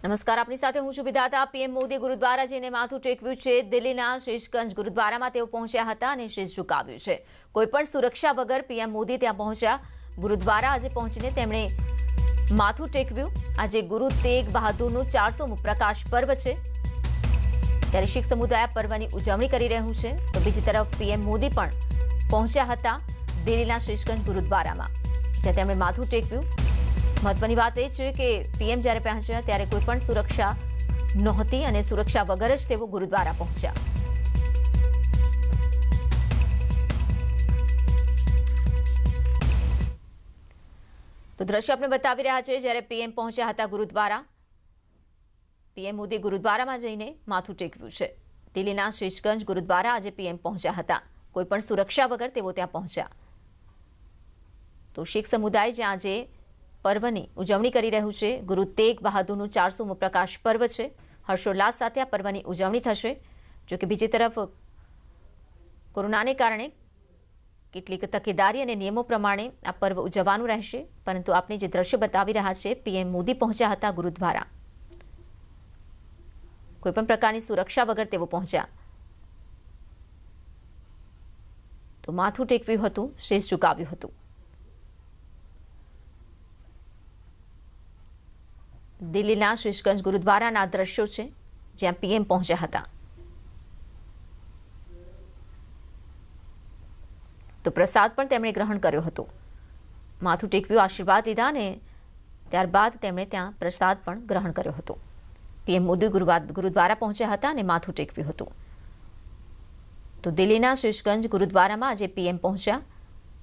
નમસ્કાર, આપની સાથે હું છું વિધાતા। પીએમ મોદી ગુરુદ્વારા જઈને માથું ટેકવ્યું છે। દિલ્હીના શીશગંજ ગુરુદ્વારામાં તેઓ પહોંચ્યા હતા અને શીશ ઝુકાવ્યું છે। કોઈપણ સુરક્ષા વગર પીએમ મોદી ત્યાં પહોંચ્યા। ગુરુદ્વારા આજે પહોંચીને તેમણે માથું ટેકવ્યું। આજે ગુરુ તેગ બહાદુરનું 400મું પ્રકાશ પર્વ છે, ત્યારે શીખ સમુદાય પર્વની ઉજવણી કરી રહ્યું છે। તો બીજી તરફ પીએમ મોદી પણ પહોંચ્યા હતા દિલ્હીના શીશગંજ ગુરુદ્વારામાં, જ્યાં તેમણે માથું ટેકવ્યું। મહત્વની વાત એ છે કે પીએમ જ્યારે પહોંચ્યા ત્યારે કોઈપણ સુરક્ષા નહોતી અને સુરક્ષા વગર જ તેઓ ગુરુદ્વારા પહોંચ્યા। તો દ્રશ્ય આપણે બતાવી રહ્યા છે જ્યારે પીએમ પહોંચ્યા હતા ગુરુદ્વારા। પીએમ મોદી ગુરુદ્વારામાં જઈને માથું ટેકવ્યું છે। દિલ્હીના શીશગંજ ગુરુદ્વારા આજે પીએમ પહોંચ્યા હતા, કોઈપણ સુરક્ષા વગર તેઓ ત્યાં પહોંચ્યા। તો શીખ સમુદાય જ્યાં આજે પર્વની ઉજવણી કરી રહ્યું છે। ગુરુ તેગ બહાદુરનું 400મું પ્રકાશ પર્વ છે। હર્ષોલ્લાસ સાથે આ પર્વની ઉજવણી થશે। જો કે બીજી તરફ કોરોનાને કારણે કેટલીક તકેદારી અને નિયમો પ્રમાણે આ પર્વ ઉજવવાનું રહેશે, પરંતુ આપણે જે દ્રશ્ય બતાવી રહ્યા છે, પીએમ મોદી પહોંચ્યા હતા ગુરુદ્વારા, કોઈપણ પ્રકારની સુરક્ષા વગર તેઓ પહોંચ્યા। તો માથું ટેકવ્યું હતું, શીશ ઝુકાવ્યું હતું। દિલ્હીના શીશગંજ ગુરુદ્વારાના દ્રશ્યો છે, જ્યાં પીએમ પહોંચ્યા હતા। તો પ્રસાદ પણ તેમણે ગ્રહણ કર્યો હતો। માથું ટેકવ્યું, આશીર્વાદ લીધા અને ત્યારબાદ તેમણે ત્યાં પ્રસાદ પણ ગ્રહણ કર્યો હતો। પીએમ મોદી ગુરુદ્વારા પહોંચ્યા હતા અને માથું ટેકવ્યું હતું। તો દિલ્હીના શીશગંજ ગુરુદ્વારામાં આજે પીએમ પહોંચ્યા,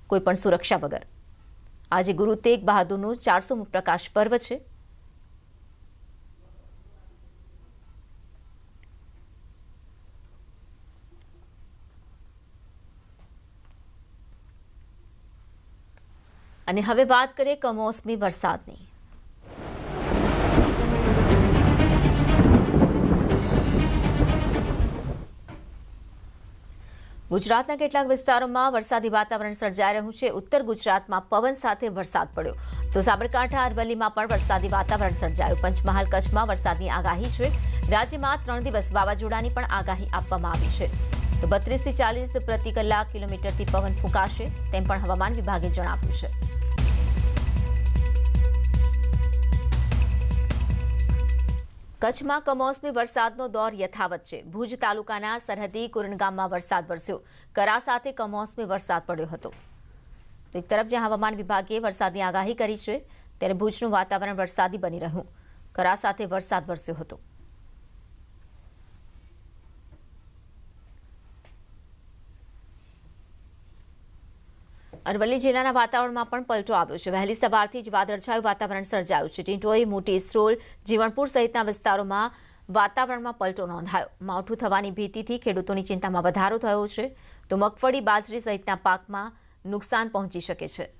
કોઈપણ સુરક્ષા વગર। આજે ગુરુ તેગ બહાદુરનું 400મું પ્રકાશ પર્વ છે। અને હવે વાત કરીએ કમોસમી વરસાદની। ગુજરાતના કેટલાક વિસ્તારોમાં વરસાદી વાતાવરણ સર્જાઈ રહ્યું છે। ઉત્તર ગુજરાતમાં પવન સાથે વરસાદ પડ્યો, તો સાબરકાંઠા અરવલ્લીમાં પણ વરસાદી વાતાવરણ સર્જાયું। પંચમહાલ કચ્છમાં વરસાદની આગાહી છે। રાજ્યમાં 3 દિવસ વાવાઝોડાની પણ આગાહી આપવામાં આવી છે। તો 32 થી 40 પ્રતિ કલાક કિલોમીટરથી પવન ફૂંકાશે, તેમ પણ હવામાન વિભાગે જણાવ્યું છે। કચ્છમાં કમોસમી વરસાદનો દોર યથાવત છે। ભુજ તાલુકાના સરહદી કુરણ ગામમાં વરસાદ વરસ્યો, કરા સાથે કમોસમી વરસાદ પડ્યો હતો। તો એક તરફ જ્યાં હવામાન વિભાગે વરસાદની આગાહી કરી છે, ત્યારે ભુજનું વાતાવરણ વરસાદી બની રહ્યું, કરા સાથે વરસાદ વરસ્યો હતો। અરવલ્લી જિલ્લાના વાતાવરણમાં પણ પલટો આવ્યો છે। વહેલી સવારથી જ વાદળછાયું વાતાવરણ સર્જાયું છે। ટીંટોઈ, મોટી ઇસરોલ, જીવણપુર સહિતના વિસ્તારોમાં વાતાવરણમાં પલટો નોંધાયો। માવઠું થવાની ભીતિથી ખેડૂતોની ચિંતામાં વધારો થયો છે। તો મગફળી, બાજરી સહિતના પાકમાં નુકસાન પહોંચી શકે છે।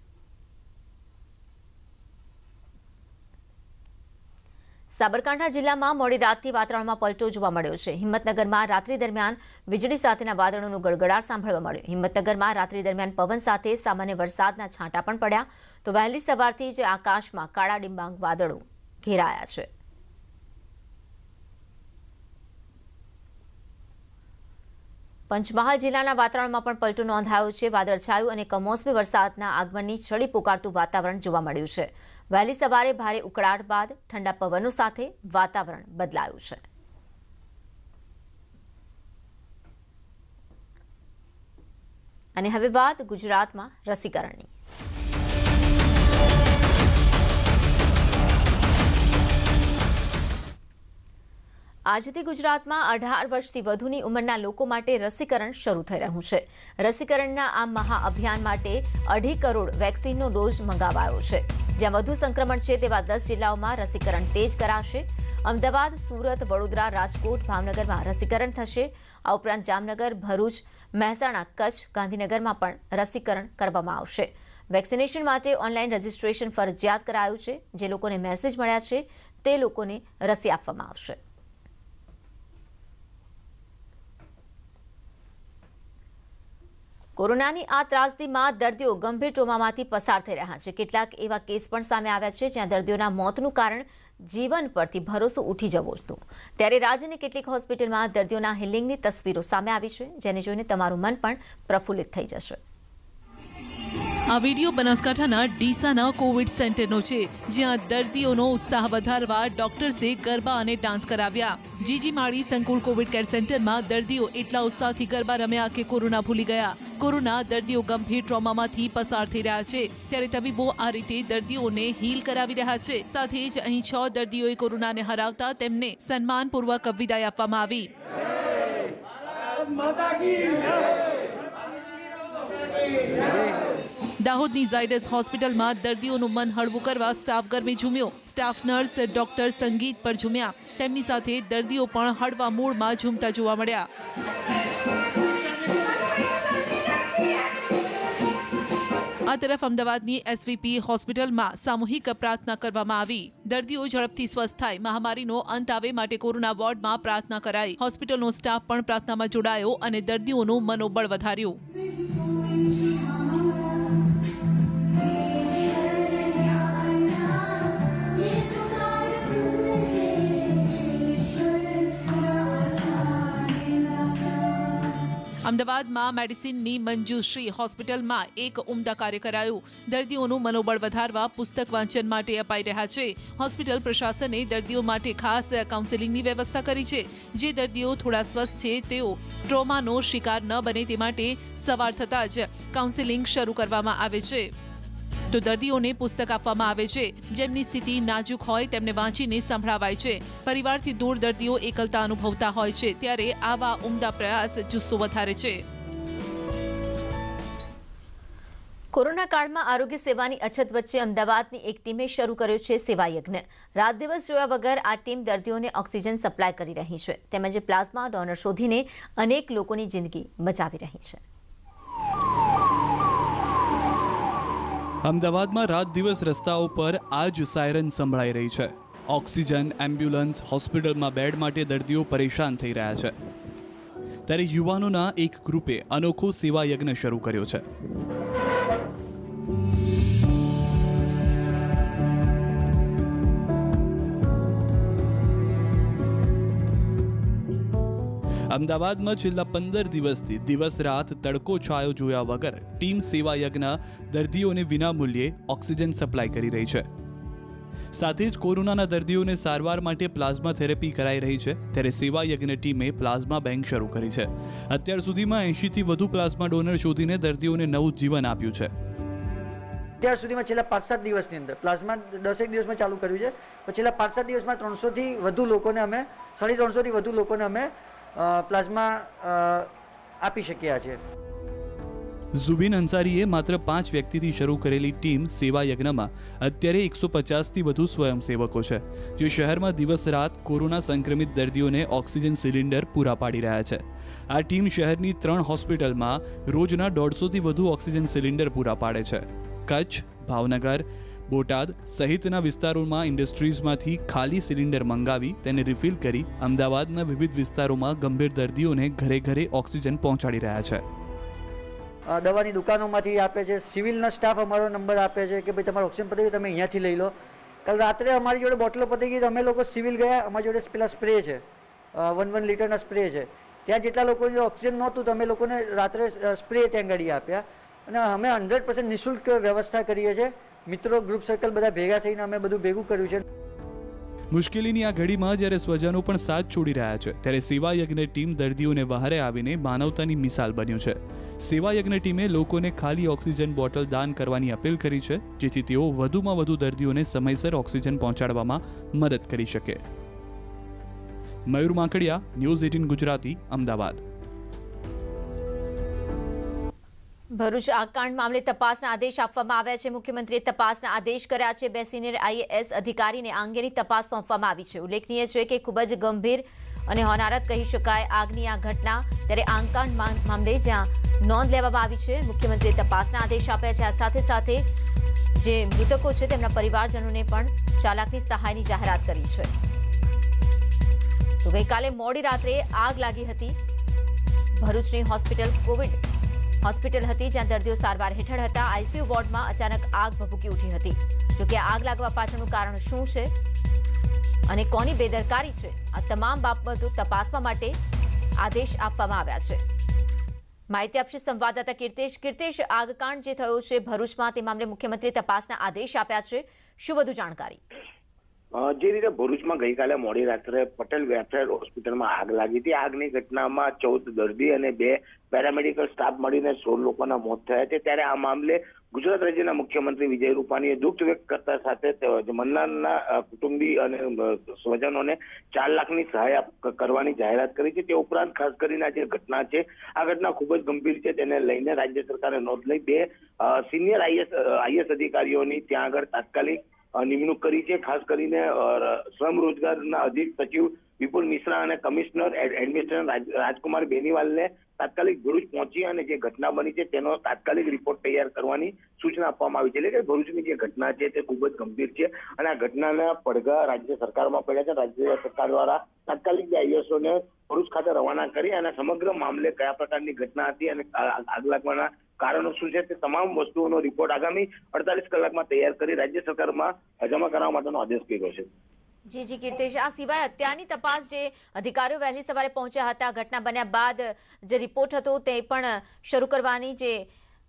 સાબરકાંઠા જિલ્લામાં મોડી રાતથી વાતાવરણમાં પલટો જોવા મળ્યો છે। હિંમતનગરમાં રાત્રિ દરમિયાન વીજળી સાથેના વાદળોનો ગડગડાટ સાંભળવા મળ્યો। હિંમતનગરમાં રાત્રિ દરમિયાન પવન સાથે સામાન્ય વરસાદના છાંટા પણ પડ્યા। તો વહેલી સવારથી જ આકાશમાં કાળા ડિંબાંગ વાદળો ઘેરાયા છે। પંચમહાલ જિલ્લાના વાતાવરણમાં પણ પલટો નોંધાયો છે। વાદળછાયું અને કમોસમી વરસાદના આગમનની છડી પુકારતું વાતાવરણ જોવા મળ્યું છે। વહેલી સવારે ભારે ઉકળાટ બાદ ઠંડા પવનો સાથે વાતાવરણ બદલાયું છે। અને હવે વાત ગુજરાતમાં રસીકરણની। આજથી ગુજરાતમાં 18 વર્ષથી વધુની ઉંમરના લોકો માટે રસીકરણ શરૂ થઈ રહ્યું છે। રસીકરણના આ મહાઅભિયાન માટે 2.5 કરોડ વેક્સિનનો ડોઝ મંગાવાયો છે। જ્યાં વધુ સંક્રમણ છે તેવા 10 જિલ્લાઓમાં રસીકરણ તેજ કરાશે। અમદાવાદ, સુરત, વડોદરા, રાજકોટ, ભાવનગરમાં રસીકરણ થશે। આ ઉપરાંત જામનગર, ભરૂચ, મહેસાણા, કચ્છ, ગાંધીનગરમાં પણ રસીકરણ કરવામાં આવશે। વેક્સિનેશન માટે ઓનલાઈન રજીસ્ટ્રેશન ફરજિયાત કરાયું છે। જે લોકોને મેસેજ મળ્યા છે તે લોકોને રસી આપવામાં આવશે। કોરોનાની આ ત્રાસદીમાં દર્દીઓ ગંભીર ટ્રોમામાંથી પસાર થઈ રહ્યા છે। કેટલાક એવા કેસ પણ સામે આવ્યા છે જ્યાં દર્દીઓના મોતનું કારણ જીવન પરથી ભરોસો ઉઠી જવો હતો। ત્યારે રાજ્યની કેટલીક હોસ્પિટલમાં દર્દીઓના હિલિંગની તસવીરો સામે આવી છે, જેને જોઈને તમારું મન પણ પ્રફુલ્લિત થઈ જશે। આ વિડીયો બનાસકાંઠાના ડીસાના કોવિડ સેન્ટરનો છે, જ્યાં દર્દીઓનો ઉત્સાહ વધારવા ડોક્ટર્સે ગરબા અને ડાન્સ કરાવ્યા। જીજી માળી સંકુલ કોવિડ કેર સેન્ટરમાં દર્દીઓ એટલા ઉત્સાહથી ગરબા રમ્યા કે કોરોના ભૂલી ગયા। કોરોના દર્દીઓ ગંભીર ટ્રોમામાંથી પસાર થઈ રહ્યા છે, ત્યારે તબીબો આ રીતે દર્દીઓને હીલ કરાવી રહ્યા છે। સાથે જ અહીં 6 દર્દીઓએ કોરોનાને હરાવતા તેમને સન્માનપૂર્વક વિદાય આપવામાં આવી। દાહોદની ઝાયડસ હોસ્પિટલમાં દર્દીઓનું મન હળવું કરવા સ્ટાફ ગરમી ઝૂમ્યો। સ્ટાફ નર્સ ડોક્ટર સંગીત પર ઝૂમ્યા। તેમની સાથે દર્દીઓ પણ હળવા મૂડમાં ઝૂમતા જોવા મળ્યા। આ તરફ અમદાવાદની એસવીપી હોસ્પિટલમાં સામૂહિક પ્રાર્થના કરવામાં આવી। દર્દીઓ ઝડપથી સ્વસ્થ થાય, મહામારીનો અંત આવે માટે કોરોના વોર્ડમાં પ્રાર્થના કરાઈ। હોસ્પિટલનો સ્ટાફ પણ પ્રાર્થનામાં જોડાયો અને દર્દીઓનું મનોબળ વધાર્યું। અમદાવાદમાં મેડિસિનની મંજુશ્રી હોસ્પિટલમાં એક ઉમદા કાર્ય કરાયું। દર્દીઓનું મનોબળ વધારવા પુસ્તક વાંચન માટે અપાઈ રહ્યા છે। હોસ્પિટલ પ્રશાસને દર્દીઓ માટે ખાસ કાઉન્સેલિંગની વ્યવસ્થા કરી છે। જે દર્દીઓ થોડા સ્વસ્થ છે તેઓ ટ્રોમાનો શિકાર ન બને તે માટે સવાર થતાં જ કાઉન્સેલિંગ શરૂ કરવામાં આવે છે। તો દર્દીઓને પુસ્તક આપવામાં આવે છે, જેમની સ્થિતિ નાજુક હોય તેમને વાંચીને સંભળાવાય છે। પરિવારથી દૂર દર્દીઓ એકલતા અનુભવતા હોય છે, ત્યારે આવા ઉમદા પ્રયાસ જુસ્સો વધારે છે। કોરોના કાળમાં આરોગ્ય સેવાની અછત વચ્ચે અમદાવાદની એક ટીમે શરૂ કર્યો છે સેવા યજ્ઞ। રાત દિવસ જોયા વગર આ ટીમ દર્દીઓને ઓક્સિજન સપ્લાય કરી રહી છે, તેમજ પ્લાઝમા ડોનર શોધીને અનેક લોકોની જિંદગી બચાવી રહી છે। અમદાવાદમાં રાત દિવસ રસ્તાઓ પર આ જ સાયરન સંભળાઈ રહી છે। ઓક્સિજન, એમ્બ્યુલન્સ, હોસ્પિટલમાં બેડ માટે દર્દીઓ પરેશાન થઈ રહ્યા છે। ત્યારે યુવાનોના એક ગ્રુપે અનોખો સેવા યજ્ઞ શરૂ કર્યો છે। અમદાવાદમાં છેલ્લા 15 દિવસથી દિવસ રાત તડકો છાયો જોયા વગર ટીમ સેવા યજ્ઞ દર્દીઓને વિનામૂલ્યે ઓક્સિજન સપ્લાય કરી રહી છે। સાથે જ કોરોનાના દર્દીઓને સારવાર માટે પ્લાઝમા થેરેપી કરાઈ રહી છે। ત્યારે સેવા યજ્ઞ ટીમે પ્લાઝમા બેંક શરૂ કરી છે। અત્યાર સુધીમાં 80થી વધુ પ્લાઝમા ડોનર શોધીને દર્દીઓને નવું જીવન આપ્યું છે। અત્યાર સુધીમાં છેલ્લા 5-7 દિવસની અંદર પ્લાઝમા 10 દિવસમાં ચાલુ કર્યું છે, તો છેલ્લા 5-7 દિવસમાં 300થી વધુ લોકોને અમે 350થી વધુ લોકોને અમે પ્લાઝમા આપી શક્યા છે। ઝુબીન અંસારીએ માત્ર 5 વ્યક્તિથી શરૂ કરેલી ટીમ સેવા યજ્ઞમાં અત્યારે 150થી વધુ સ્વયંસેવકો છે, જે શહેરમાં દિવસ રાત કોરોના સંક્રમિત દર્દીઓને ઓક્સિજન સિલિન્ડર પૂરા પાડી રહ્યા છે। આ ટીમ શહેરની 3 હોસ્પિટલમાં રોજના 150થી વધુ ઓક્સિજન સિલિન્ડર પૂરા પાડે છે। કચ્છ, ભાવનગર, બોટાદ સહિતના વિસ્તારોમાં ઇન્ડસ્ટ્રીઝમાંથી ખાલી સિલિન્ડર મંગાવી તેને રિફિલ કરી અમદાવાદના વિવિધ વિસ્તારોમાં ગંભીર દર્દીઓને ઘરે ઘરે ઓક્સિજન પહોંચાડી રહ્યા છે। દવાની દુકાનોમાંથી આપે છે, સિવિલનો સ્ટાફ અમારો નંબર આપે છે કે ભાઈ તમારો ઓક્સિજન પતી ગયું, તમે અહીંયાથી લઈ લો। કાલ રાત્રે અમારી જોડે બોટલો પતી ગઈ તો અમે લોકો સિવિલ ગયા, અમારી જોડે પેલા સ્પ્રે છે, 1 લીટરના સ્પ્રે છે। ત્યાં જેટલા લોકોને ઓક્સિજન નહોતું તો અમે લોકોને રાત્રે સ્પ્રે ત્યાં ગાડી આપ્યા અને અમે 100% નિઃશુલ્ક વ્યવસ્થા કરીએ છીએ। મિત્રો, ગ્રુપ સર્કલ બધા ભેગા થઈને અમે બધું ભેગું કર્યું છે। મુશ્કેલીની આ ઘડીમાં જ્યારે સ્વજનો પણ સાથ છોડી રહ્યા છે, ત્યારે સેવા યજ્ઞ ટીમ દર્દીઓને વહારે આવીને માનવતાની મિસાલ બન્યું છે। સેવા યજ્ઞ ટીમે લોકોને ખાલી ઓક્સિજન બોટલ દાન કરવાની અપીલ કરી છે, જેથી તેઓ વધુમાં વધુ દર્દીઓને સમયસર ઓક્સિજન પહોંચાડવામાં મદદ કરી શકે। મયુર માંકડિયા, ન્યૂઝ 18 ગુજરાતી, અમદાવાદ। ભરૂચ આગકાંડ મામલે તપાસના આદેશ આપવામાં આવ્યા છે। મુખ્યમંત્રીએ તપાસના આદેશ કર્યા છે। 2 સિનિયર આઈએએસ અધિકારીને આ અંગેની તપાસ સોંપવામાં આવી છે। ઉલ્લેખનીય છે કે ખૂબ જ ગંભીર અને હોનારત કહી શકાય આગની આ ઘટના। ત્યારે આગકાંડ મામલે જ્યાં નોંધ લેવામાં આવી છે, મુખ્યમંત્રીએ તપાસના આદેશ આપ્યા છે। આ સાથે સાથે જે મૃતકો છે તેમના પરિવારજનોને પણ ચાલાકની સહાયની જાહેરાત કરી છે। તો ગઈકાલે મોડી રાત્રે આગ લાગી હતી। ભરૂચની કોવિડ હોસ્પિટલ હતી, જ્યાં દર્દીઓ સારવાર હેઠળ હતા। આઈસીયુ વોર્ડમાં અચાનક આગ ભભૂકી ઉઠી હતી। જોકે આગ લાગવા પાછળનું કારણ શું છે અને કોની બેદરકારી છે, આ તમામ બાબતો તપાસવા માટે આદેશ આપવામાં આવ્યા છે. માહિતી આપશે સંવાદદાતા કીર્તેશ. કીર્તેશ, આગકાંડ જે થયો છે ભરૂચમાં, તે મામલે મુખ્યમંત્રીએ તપાસના આદેશ આપ્યા છે. શું વધુ જાણકારી? જે રીતે ભરૂચમાં ગઈકાલે મોડી રાત્રે પટેલ વેલફેર હોસ્પિટલમાં આગ લાગી હતી. આગની ઘટનામાં 14 દર્દી અને 2 પેરામેડિકલ સ્ટાફ મળીને 16 લોકોના મોત થયા છે. ત્યારે આ મામલે ગુજરાત રાજ્યના મુખ્યમંત્રી વિજય રૂપાણીએ દુઃખ વ્યક્ત કરતા સાથે મરનારના કુટુંબી અને સ્વજનોને 4 લાખની સહાય કરવાની જાહેરાત કરી છે. તે ઉપરાંત ખાસ કરીને જે ઘટના છે, આ ઘટના ખૂબ જ ગંભીર છે. તેને લઈને રાજ્ય સરકારે નોંધ લઈ 2 સિનિયર આઈએસ અધિકારીઓની ત્યાં આગળ તાત્કાલિક નિમણૂક કરી છે. ખાસ કરીને શ્રમ રોજગારના અધિક સચિવ વિપુલ મિશ્રા અને કમિશનર એડમિનિસ્ટ્રેશન રાજકુમાર બેનીવાલને તાત્કાલિક ભરૂચ પહોંચી અને જે ઘટના બની છે તેનો તાત્કાલિક રિપોર્ટ તૈયાર કરવાની સૂચના આપવામાં આવી છે. એટલે કે ભરૂચની જે ઘટના છે તે ખૂબ જ ગંભીર છે અને આ ઘટનાના પડઘા રાજ્ય સરકારમાં પડ્યા છે. રાજ્ય સરકાર દ્વારા તાત્કાલિક જે આઈએસઓને ભરૂચ ખાતે રવાના કરી અને સમગ્ર મામલે કયા પ્રકારની ઘટના હતી અને આગ લાગવાના કારણો શું છે તે તમામ વસ્તુઓનો રિપોર્ટ આગામી 48 કલાકમાં તૈયાર કરી રાજ્ય સરકારમાં જમા કરવા માટેનો આદેશ કર્યો છે. જી કીર્તેશ, આ સિવાય અત્યારની તપાસ જે અધિકારીઓ વહેલી સવારે પહોંચ્યા હતા, ઘટના બન્યા બાદ જે રિપોર્ટ હતો તે પણ શરૂ કરવાની જે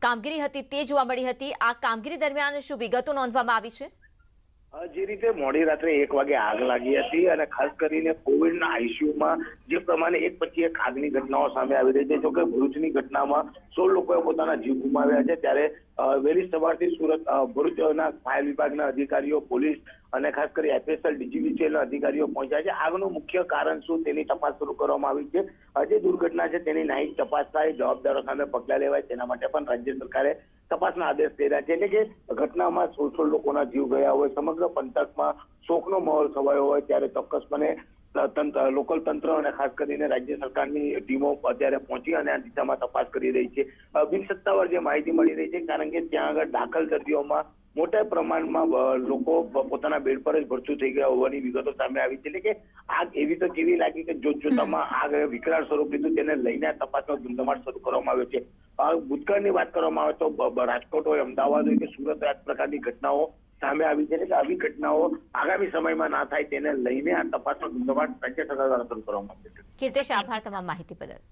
કામગીરી હતી તે જોવા મળી હતી. આ કામગીરી દરમિયાન શું વિગતો નોંધવામાં આવી છે? જે રીતે મોડી રાત્રે 1 વાગે આગ લાગી હતી અને ખાસ કરીને કોવિડના આઈસીયુમાં જે પ્રમાણે એક પછી એક આગની ઘટનાઓ સામે આવી રહી છે. જોકે ભરૂચની ઘટનામાં 16 લોકોએ પોતાના જીવ ગુમાવ્યા છે. ત્યારે વહેલી સવારથી સુરત ભરૂચના ફાયર વિભાગના અધિકારીઓ, પોલીસ અને ખાસ કરી એફએસએલ ડીજીવીસીએલના અધિકારીઓ પહોંચ્યા છે. આગનું મુખ્ય કારણ શું તેની તપાસ શરૂ કરવામાં આવી છે. જે દુર્ઘટના છે તેની ન્યાયિક તપાસ થાય, જવાબદારો સામે પગલાં લેવાય, તેના માટે પણ રાજ્ય સરકારે તપાસના આદેશ કર્યા છે. એટલે કે ઘટનામાં 16 લોકોના જીવ ગયા હોય, સમગ્ર પંથકમાં શોકનો માહોલ છવાયો હોય, ત્યારે ચોક્કસપણે લોકલ તંત્ર અને ખાસ કરીને રાજ્ય સરકારની ટીમો અત્યારે પહોંચી અને આ દિશામાં તપાસ કરી રહી છે. બિનસત્તાવાર જે માહિતી મળી રહી છે, કારણ કે ત્યાં આગળ દાખલ દર્દીઓમાં મોટા પ્રમાણમાં લોકો પોતાના બેડ પર જ ભરતું થઈ ગયા હોવાની વિગતો સામે આવી છે. એટલે કે આગ એવી તો કેવી લાગી કે જોતજોતામાં આગ વિકરાળ સ્વરૂપ લીધું, તેને લઈને તપાસનો ધમધમાટ શરૂ કરવામાં આવ્યો છે. ભૂતકાળની વાત કરવામાં આવે તો રાજકોટ હોય, અમદાવાદ હોય કે સુરત, આ પ્રકારની ઘટનાઓ સામે આવી છે. એટલે કે આવી ઘટનાઓ આગામી સમયમાં ના થાય તેને લઈને આ તપાસનો ધમધમાટ રાજ્ય સરકાર દ્વારા શરૂ કરવામાં આવ્યો છે. કીર્તેશ, આભાર તમામ માહિતી બદલ.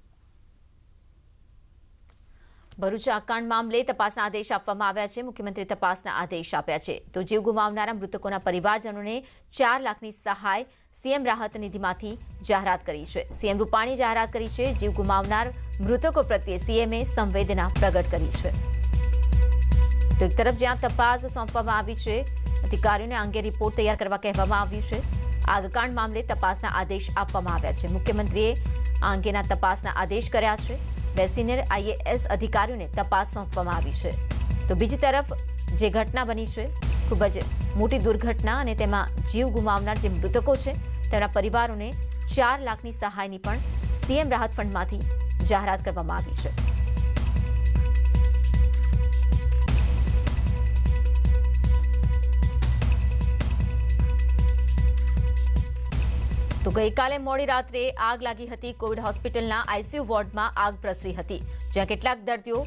ભરૂચ આગકાંડ મામલે તપાસના આદેશ આપવામાં આવ્યા છે. મુખ્યમંત્રીએ તપાસના આદેશ આપ્યા છે. તો જીવ ગુમાવનારા મૃતકોના પરિવારજનોને 4 લાખની સહાય સીએમ રાહત નિધિમાંથી જાહેરાત કરી છે. સીએમ રૂપાણી જાહેરાત કરી છે. જીવ ગુમાવનાર મૃતકો પ્રત્યે સીએમએ સંવેદના પ્રગટ કરી છે. તો એક તરફ જ્યાં તપાસ સોંપવામાં આવી છે, અધિકારીઓને આ અંગે રિપોર્ટ તૈયાર કરવા કહેવામાં આવ્યું છે. આગકાંડ મામલે તપાસના આદેશ આપવામાં આવ્યા છે. મુખ્યમંત્રીએ આ અંગેના તપાસના આદેશ કર્યા છે. 2 સિનિયર આઈએએસ અધિકારીઓને તપાસ સોંપવામાં આવી છે. તો બીજી તરફ જે ઘટના બની છે, ખૂબ જ મોટી દુર્ઘટના, અને તેમાં જીવ ગુમાવનાર જે મૃતકો છે તેમના પરિવારોને 4 લાખની સહાયની પણ સીએમ રાહત ફંડમાંથી જાહેરાત કરવામાં આવી છે. તો ગઈકાલે મોડી રાત્રે આગ લાગી હતી. કોવિડ હોસ્પિટલના આઈસીયુ વોર્ડમાં આગ પ્રસરી હતી, જ્યાં કેટલાક દર્દીઓ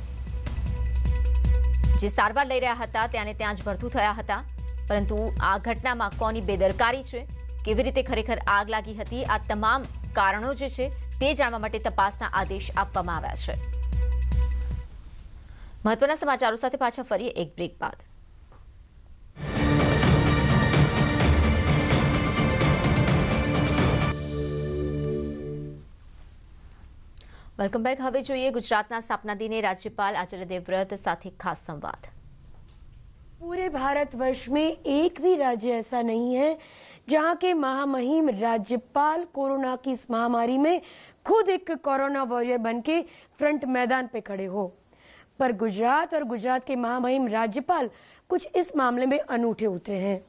જે સારવાર લઈ રહ્યા હતા ત્યાં જ ભરતું થયા હતા. પરંતુ આ ઘટનામાં કોની બેદરકારી છે, કેવી રીતે ખરેખર આગ લાગી હતી, આ તમામ કારણો જે છે તે જાણવા માટે તપાસના આદેશ આપવામાં આવ્યા છે. મહત્વના સમાચારો સાથે પાછા ફરીએ એક બ્રેક બાદ. Welcome back. હવે જોઈએ ગુજરાતના સ્થાપના દિને राज्यपाल आचार्य देवव्रत સાથે खास संवाद. पूरे भारतवर्ष में एक भी राज्य ऐसा नहीं है जहां के महामहिम राज्यपाल कोरोना की इस महामारी में खुद एक कोरोना वॉरियर बनके फ्रंट मैदान पे खड़े हो, पर गुजरात और गुजरात के महामहिम राज्यपाल कुछ इस मामले में अनूठे उतरे हैं.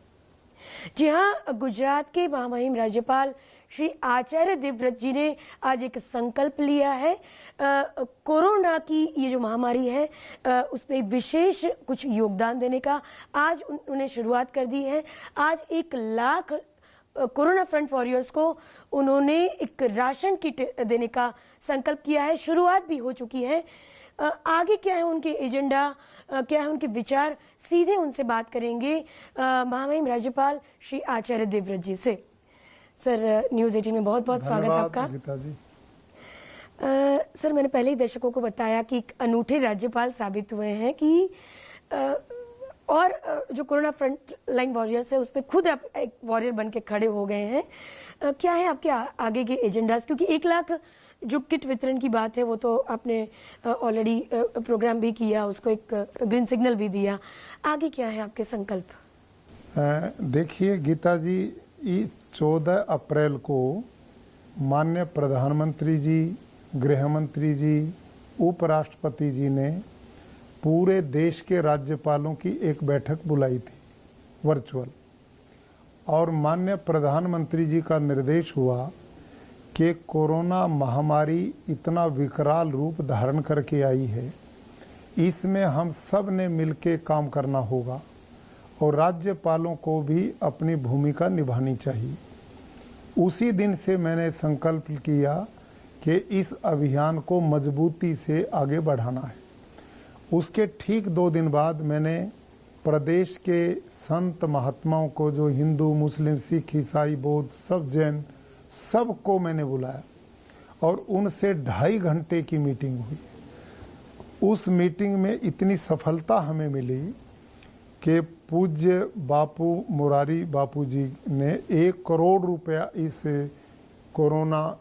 जी हाँ, गुजरात के महामहिम राज्यपाल श्री आचार्य देवव्रत जी ने आज एक संकल्प लिया है. कोरोना की ये जो महामारी है उसमें विशेष कुछ योगदान देने का आज उन्होंने शुरुआत कर दी है. आज 1 लाख कोरोना फ्रंट वॉरियर्स को उन्होंने एक राशन किट देने का संकल्प किया है. शुरुआत भी हो चुकी है. आगे क्या है उनके एजेंडा, क्या है उनके विचार, सीधे उनसे बात करेंगे महामहिम राज्यपाल श्री आचार्य देवव्रत जी से. सर न्यूज़ 18 में बहुत बहुत स्वागत धन्यवाद आपका। गीता जी। सर मैंने पहले ही दर्शकों को बताया कि एक अनूठे राज्यपाल साबित हुए हैं कि जो कोरोना फ्रंट लाइन वॉरियर्स है उसमें खुद आप एक वॉरियर बन के खड़े हो गए हैं। क्या है आपके आगे के एजेंडाज, क्योंकि 1 लाख जो किट वितरण की बात है वो तो आपने ऑलरेडी प्रोग्राम भी किया, उसको एक ग्रीन सिग्नल भी दिया, आगे क्या है आपके संकल्प? देखिए गीता जी, इस 14 अप्रैल को माननीय प्रधानमंत्री जी, गृह मंत्री जी, उपराष्ट्रपति जी ने पूरे देश के राज्यपालों की एक बैठक बुलाई थी वर्चुअल, और माननीय प्रधानमंत्री जी का निर्देश हुआ कि कोरोना महामारी इतना विकराल रूप धारण करके आई है, इसमें हम सब ने मिलकर काम करना होगा और राज्यपालों को भी अपनी भूमिका निभानी चाहिए। उसी दिन से मैंने संकल्प किया कि इस अभियान को मजबूती से आगे बढ़ाना है। उसके ठीक 2 दिन बाद मैंने प्रदेश के संत महात्माओं को, जो हिंदू, मुस्लिम, सिख, ईसाई, बौद्ध, सब जैन, सबको मैंने बुलाया और उनसे 2.5 घंटे की मीटिंग हुई। उस मीटिंग में इतनी सफलता हमें मिली कि पूज्य बापू मुरारी बापू जी ने 1 करोड़ रुपया इस कोरोना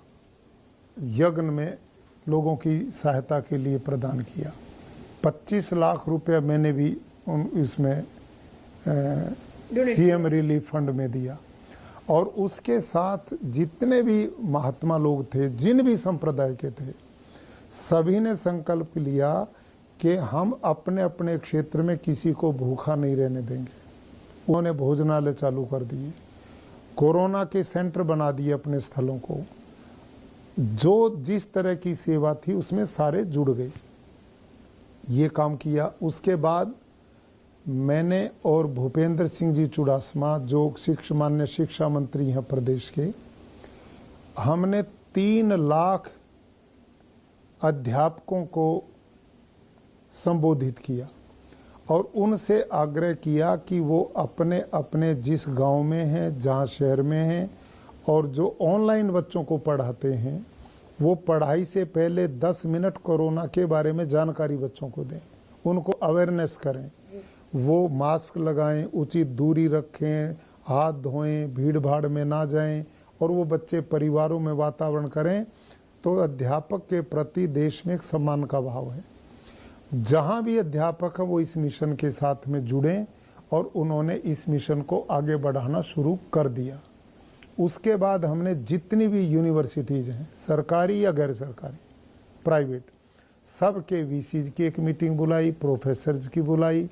यज्ञ में लोगों की सहायता के लिए प्रदान किया। 25 लाख रुपया मैंने भी इसमें सीएम रिलीफ फंड में दिया, और उसके साथ जितने भी महात्मा लोग थे, जिन भी संप्रदाय के थे, सभी ने संकल्प लिया कि हम अपने अपने क्षेत्र में किसी को भूखा नहीं रहने देंगे। उन्होंने भोजनालय चालू कर दिए, कोरोना के सेंटर बना दिए अपने स्थलों को। जो जिस तरह की सेवा थी उसमें सारे जुड़ गए, ये काम किया। उसके बाद मैंने और भूपेंद्र सिंह जी चुड़ासमा, जो माननीय शिक्षा मंत्री हैं प्रदेश के, हमने 3 लाख अध्यापकों को संबोधित किया और उनसे आग्रह किया कि वो अपने अपने जिस गांव में हैं, जहां शहर में हैं, और जो ऑनलाइन बच्चों को पढ़ाते हैं, वो पढ़ाई से पहले 10 मिनट कोरोना के बारे में जानकारी बच्चों को दें, उनको अवेयरनेस करें, वो मास्क लगाएं, उचित दूरी रखें, हाथ धोएं, भीड़ भाड़ में ना जाएं, और वो बच्चे परिवारों में वातावरण करें। तो अध्यापक के प्रति देश में एक सम्मान का भाव है। जहां भी अध्यापक है वो इस मिशन के साथ में जुड़े, और उन्होंने इस मिशन को आगे बढ़ाना शुरू कर दिया। उसके बाद हमने जितनी भी यूनिवर्सिटीज़ हैं, सरकारी या गैर सरकारी, प्राइवेट, सब के वीसीज की एक मीटिंग बुलाई, प्रोफेसर्स की बुलाई,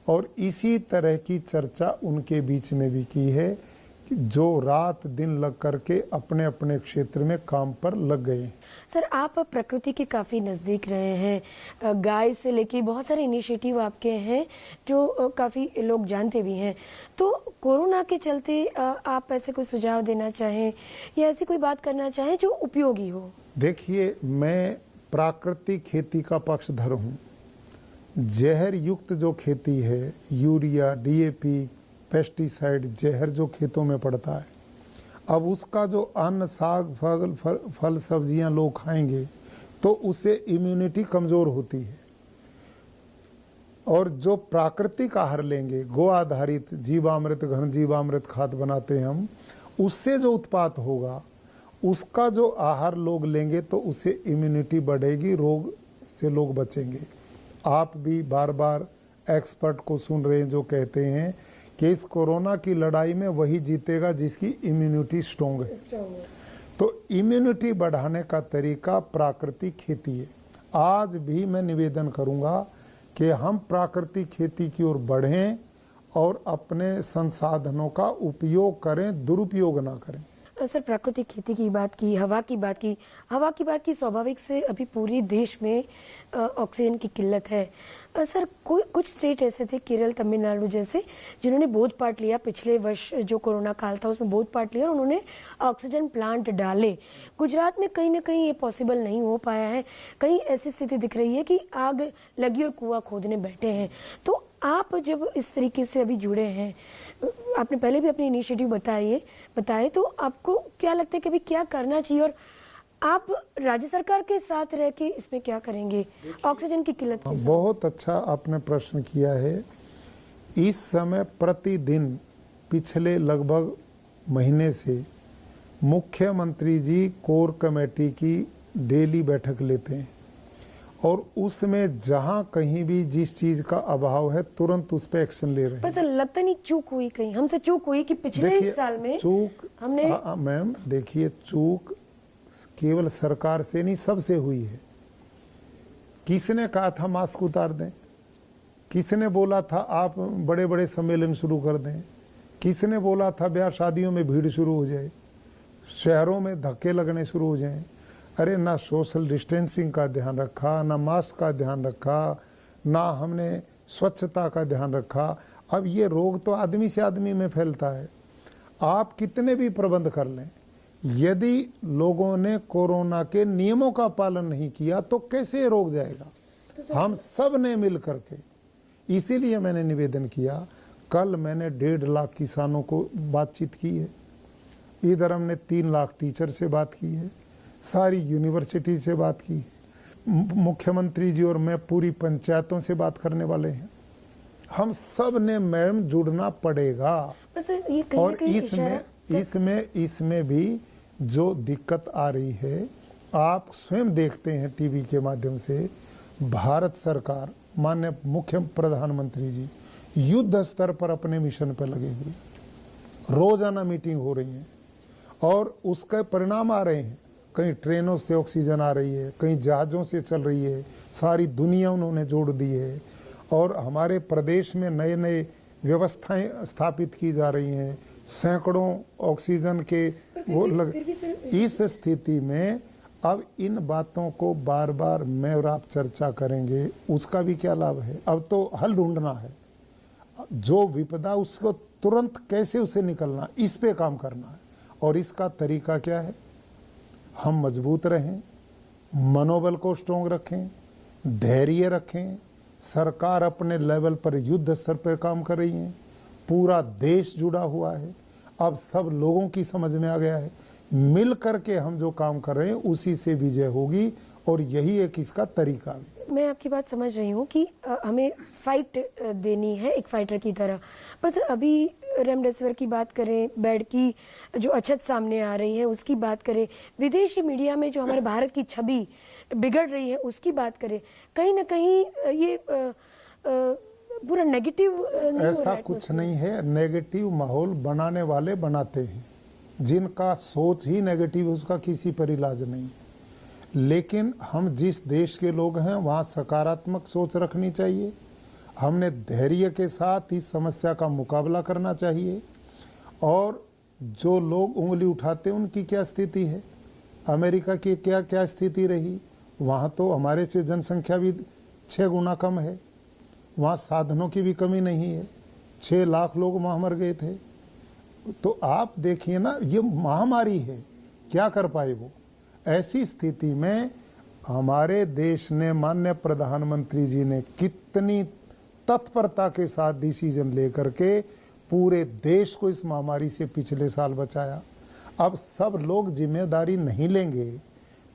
और इसी तरह की चर्चा उनके बीच में भी की है कि जो रात दिन लग करके अपने अपने क्षेत्र में काम पर लग गए। सर आप प्रकृति के काफ़ी नज़दीक रहे हैं, गाय से लेके बहुत सारे इनिशिएटिव आपके हैं जो काफ़ी लोग जानते भी हैं। तो कोरोना के चलते आप ऐसे कोई सुझाव देना चाहें या ऐसी कोई बात करना चाहें जो उपयोगी हो? देखिए, मैं प्राकृतिक खेती का पक्षधर हूँ। जहर युक्त जो खेती है, यूरिया, डीएपी, पेस्टिसाइड, जहर जो खेतों में पड़ता है, अब उसका जो अन्न, साग, फल सब्जियां लोग खाएंगे तो उससे इम्यूनिटी कमज़ोर होती है। और जो प्राकृतिक आहार लेंगे, गो आधारित जीवामृत, घन जीवामृत खाद बनाते हैं हम, उससे जो उत्पाद होगा, उसका जो आहार लोग लेंगे तो उससे इम्यूनिटी बढ़ेगी, रोग से लोग बचेंगे। आप भी बार बार एक्सपर्ट को सुन रहे हैं जो कहते हैं कि इस कोरोना की लड़ाई में वही जीतेगा जिसकी इम्यूनिटी स्ट्रॉन्ग है। तो इम्यूनिटी बढ़ाने का तरीका प्राकृतिक खेती है। आज भी मैं निवेदन करूंगा कि हम प्राकृतिक खेती की ओर बढ़ें और अपने संसाधनों का उपयोग करें, दुरुपयोग ना करें। सर प्राकृतिक खेती की बात की, हवा की बात की, स्वाभाविक से अभी पूरे देश में ऑक्सीजन की किल्लत है। सर कुछ स्टेट ऐसे थे, केरल, तमिलनाडु जैसे, जिन्होंने बोध पार्ट लिया। पिछले वर्ष जो कोरोना काल था उसमें बोध पार्ट लिया और उन्होंने ऑक्सीजन प्लांट डाले। गुजरात में कहीं ना कहीं ये पॉसिबल नहीं हो पाया है। कहीं ऐसी स्थिति दिख रही है कि आग लगी और कुआं खोदने बैठे हैं। तो आप जब इस तरीके से अभी जुड़े हैं, आपने पहले भी अपने इनिशिएटिव बताए, तो आपको क्या लगता है कि अभी क्या करना चाहिए और आप राज्य सरकार के साथ रह के इसमें क्या करेंगे ऑक्सीजन की किल्लत के साथ? बहुत अच्छा आपने प्रश्न किया है। इस समय प्रतिदिन पिछले लगभग महीने से मुख्यमंत्री जी कोर कमेटी की डेली बैठक लेते हैं और उसमें जहां कहीं भी जिस चीज का अभाव है तुरंत उस पर एक्शन ले रहे पर हैं। सर लगता नहीं चूक हुई, कहीं हमसे चूक हुई कि पिछले एक साल में चूक हमने मैम देखिए, चूक केवल सरकार से नहीं सबसे हुई है। किसने कहा था मास्क उतार दें? किसने बोला था आप बड़े बड़े सम्मेलन शुरू कर दें? किसने बोला था ब्याह शादियों में भीड़ शुरू हो जाए, शहरों में धक्के लगने शुरू हो जाएं? अरे ना सोशल डिस्टेंसिंग का ध्यान रखा, ना मास्क का ध्यान रखा, ना हमने स्वच्छता का ध्यान रखा। अब ये रोग तो आदमी से आदमी में फैलता है। आप कितने भी प्रबंध कर लें, यदि लोगों ने कोरोना के नियमों का पालन नहीं किया तो कैसे रोक जाएगा? हम सब ने मिल करके, इसीलिए मैंने निवेदन किया। कल मैंने 1.5 लाख किसानों को बातचीत की है, इधर हमने 3 लाख टीचर से बात की है, सारी यूनिवर्सिटी से बात की है। मुख्यमंत्री जी और मैं पूरी पंचायतों से बात करने वाले हैं। हम सब ने मैडम जुड़ना पड़ेगा। पर सर ये कहीं और ना कहीं इसमें भी जो दिक्कत आ रही है, आप स्वयं देखते हैं टीवी के माध्यम से, भारत सरकार माननीय मुख्य प्रधानमंत्री जी युद्ध स्तर पर अपने मिशन पर लगे हुए, रोजाना मीटिंग हो रही है और उसके परिणाम आ रहे हैं। कहीं ट्रेनों से ऑक्सीजन आ रही है, कहीं जहाज़ों से चल रही है, सारी दुनिया उन्होंने जोड़ दी है और हमारे प्रदेश में नए नए व्यवस्थाएं स्थापित की जा रही हैं, सैकड़ों ऑक्सीजन के वो लग। इस स्थिति में अब इन बातों को बार बार मैं और आप चर्चा करेंगे, उसका भी क्या लाभ है? अब तो हल ढूंढना है, जो विपदा उसको तुरंत कैसे उसे निकलना, इस पे काम करना है। और इसका तरीका क्या है? हम मजबूत रहें, मनोबल को स्ट्रोंग रखें, धैर्य रखें। सरकार अपने लेवल पर युद्ध स्तर पर काम कर रही है, पूरा देश जुड़ा हुआ है। अब सब लोगों की समझ में आ गया है, मिल करके हम जो काम कर रहे हैं उसी से विजय होगी और यही एक इसका तरीका भी। मैं आपकी बात समझ रही हूँ कि हमें फाइट देनी है एक फाइटर की तरह। पर सर अभी रेमडेसिविर की बात करें, बेड की जो अछत सामने आ रही है उसकी बात करें, विदेशी मीडिया में जो हमारे भारत की छवि बिगड़ रही है उसकी बात करें, कहीं ना कहीं ये पूरा नेगेटिव ऐसा कुछ नहीं है। नेगेटिव माहौल बनाने वाले बनाते हैं, जिनका सोच ही नेगेटिव उसका किसी पर इलाज नहीं है। लेकिन हम जिस देश के लोग हैं वहाँ सकारात्मक सोच रखनी चाहिए। हमने धैर्य के साथ इस समस्या का मुकाबला करना चाहिए। और जो लोग उंगली उठाते हैं उनकी क्या स्थिति है, अमेरिका की क्या क्या स्थिति रही, वहाँ तो हमारे से जनसंख्या भी 6 गुना कम है, वहाँ साधनों की भी कमी नहीं है, 6 लाख लोग वहाँ मर गए थे। तो आप देखिए ना, ये महामारी है, क्या कर पाए वो। ऐसी स्थिति में हमारे देश ने, माननीय प्रधानमंत्री जी ने कितनी तत्परता के साथ डिसीजन लेकर के पूरे देश को इस महामारी से पिछले साल बचाया। अब सब लोग जिम्मेदारी नहीं लेंगे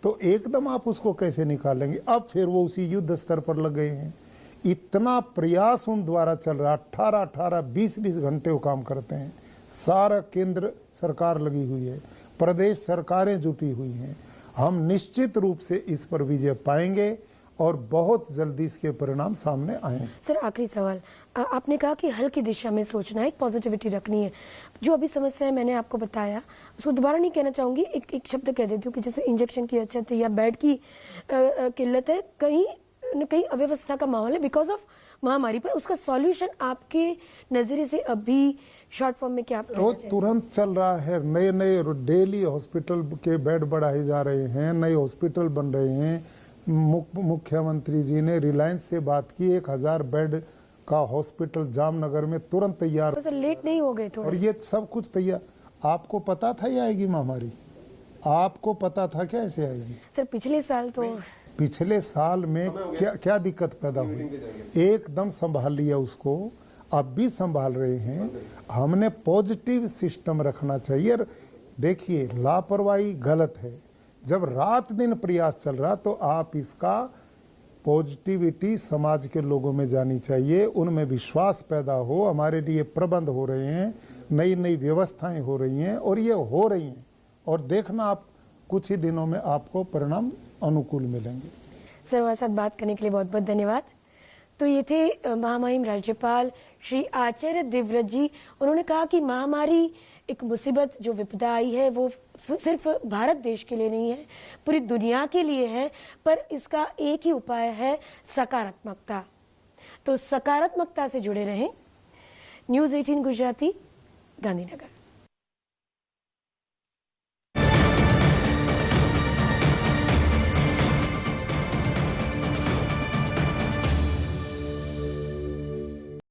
तो एकदम आप उसको कैसे निकालेंगे? अब फिर वो उसी युद्ध स्तर पर लग गए हैं। इतना प्रयास उन द्वारा चल रहा, 18-18, 20-20 घंटे वो काम करते हैं। सारा केंद्र सरकार लगी हुई है, प्रदेश सरकारें जुटी हुई हैं। हम निश्चित रूप से इस पर विजय पाएंगे और बहुत जल्दी इसके परिणाम सामने आएंगे। सर आखिरी सवाल, आपने कहा कि हल की दिशा में सोचना है, एक पॉजिटिविटी रखनी है। जो अभी समस्या है मैंने आपको बताया, उसको दोबारा नहीं कहना चाहूंगी, एक शब्द कह देती हूँ कि जैसे इंजेक्शन की अछत है या बेड की किल्लत है, कहीं न कहीं अव्यवस्था का माहौल है बिकॉज ऑफ महामारी। पर उसका सॉल्यूशन आपके नजरिए से अभी शॉर्ट फॉर्म में क्या वो तुरंत चल रहा है। नए नए डेली हॉस्पिटल के बेड बढ़ाए जा रहे हैं, नए हॉस्पिटल बन रहे हैं। मुख्यमंत्री जी ने रिलायंस से बात की, 1000 बेड का हॉस्पिटल जामनगर में तुरंत तैयार। सर लेट नहीं हो गए थोड़े? और ये सब कुछ तैयार। आपको पता था ये आएगी महामारी? आपको पता था क्या ऐसे आएगी? सर पिछले साल में क्या क्या दिक्कत पैदा हुई, एकदम संभाल लिया उसको। अब भी संभाल रहे हैं। हमने पॉजिटिव सिस्टम रखना चाहिए। और देखिए, लापरवाही गलत है। जब रात दिन प्रयास चल रहा तो आप इसका पॉजिटिविटी समाज के लोगों में जानी चाहिए, उनमें विश्वास पैदा हो। हमारे लिए प्रबंध हो रहे हैं, नई नई व्यवस्थाएं हो रही हैं और ये हो रही हैं, और देखना आप कुछ ही दिनों में आपको परिणाम अनुकूल मिलेंगे। सर, हमारे साथ बात करने के लिए बहुत बहुत धन्यवाद। तो ये थे महामहिम राज्यपाल श्री आचार्य देवव्रत जी। उन्होंने कहा कि महामारी एक मुसीबत जो विपदा आई है वो सिर्फ भारत देश के लिए नहीं है, पूरी दुनिया के लिए है, पर इसका एक ही उपाय है, सकारात्मकता। तो सकारात्मकता से जुड़े रहें। न्यूज़ 18 गुजराती, गांधीनगर।